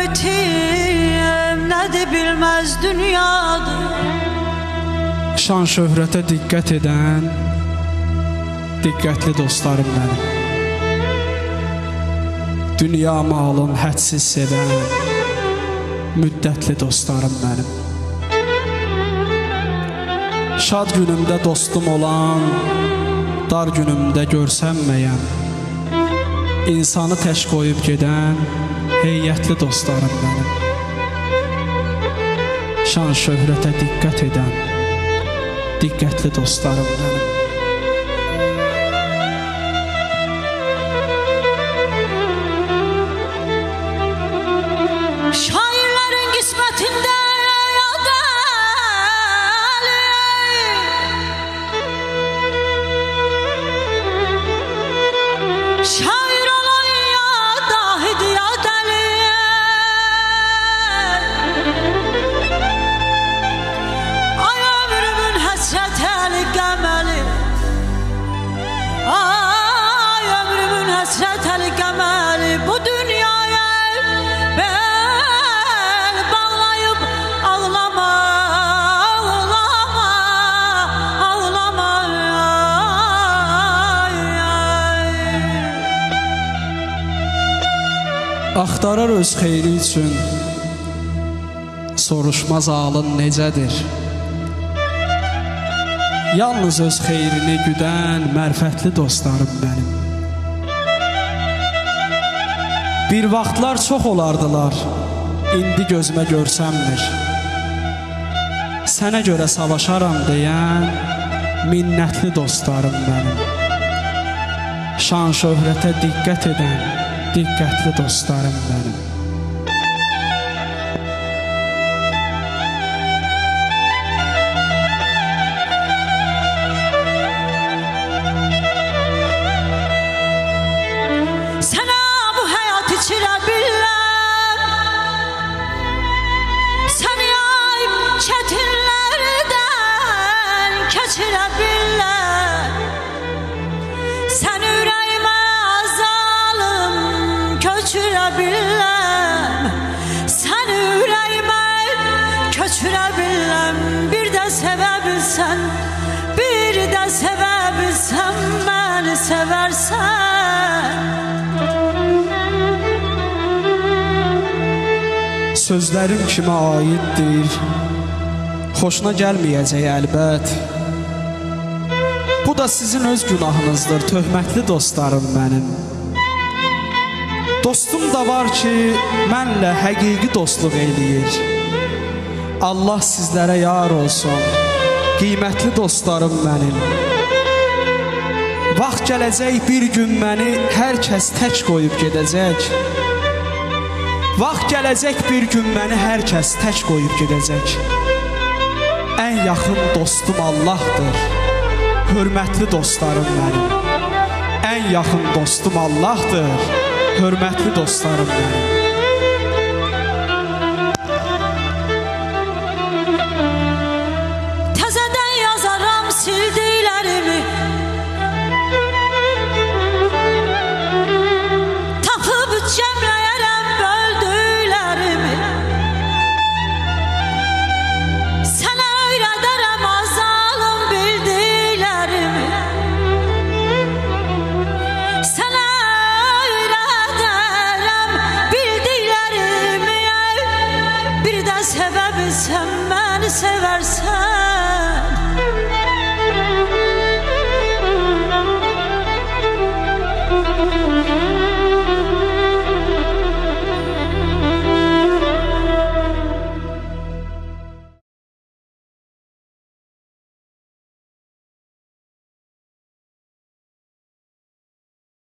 bitim nədir bilməz dünyadır. Şan şöhrətə diqqət edən diqqətli dostlarım mənim. Dünya malın hədsiz sevən müddətli dostlarım mənim. Şad günümdə dostum olan, dar günümdə görsənməyən, insanı təş qoyub gedən heyətli dostlarım mənim. Şan şöhrətə diqqət edən diqqətli dostlarım mənim. Şairlərin qismətində şair olan ya dahid ya dəli. Ay ömrümün həsrət əli qəməli, ay ömrümün həsrət əli qəməli, bu dünyaya bel bağlayıb ağlama, ağlama, ağlama. Axtarar öz xeyri üçün, soruşmaz alın necədir. Yalnız öz xeyrini güdən mərfətli dostlarım mənim. Bir vaxtlar çox olardılar, indi gözümə görsənmir. Sənə görə savaşaram deyən minnətli dostlarım mənim. Şan şöhrətə diqqət edən diqqətli dostlarım mənim. Sənə bu həyat içirə billər, səni ayıb çətinlərdən keçirə billər. Səni ürəyimə azalım köçürə biləm, səni ürəyimə köçürə biləm. Bir də sevə bilsən, bir də sevə bilsən, məni sevərsən. Sözlərim kimə aiddir, xoşuna gəlməyəcək əlbət. Bu da sizin öz günahınızdır, töhmətli dostlarım mənim. Dostum da var ki, mənlə həqiqi dostluq eləyir. Allah sizlərə yar olsun, qiymətli dostlarım mənim. Vaxt gələcək bir gün məni hər kəs tək qoyub gedəcək. Vaxt gələcək bir gün məni hər kəs tək qoyub gedəcək. Ən yaxın dostum Allahdır, hörmətli dostlarım mənim. Ən yaxın dostum Allahdır, hörmətli dostlarım mənim.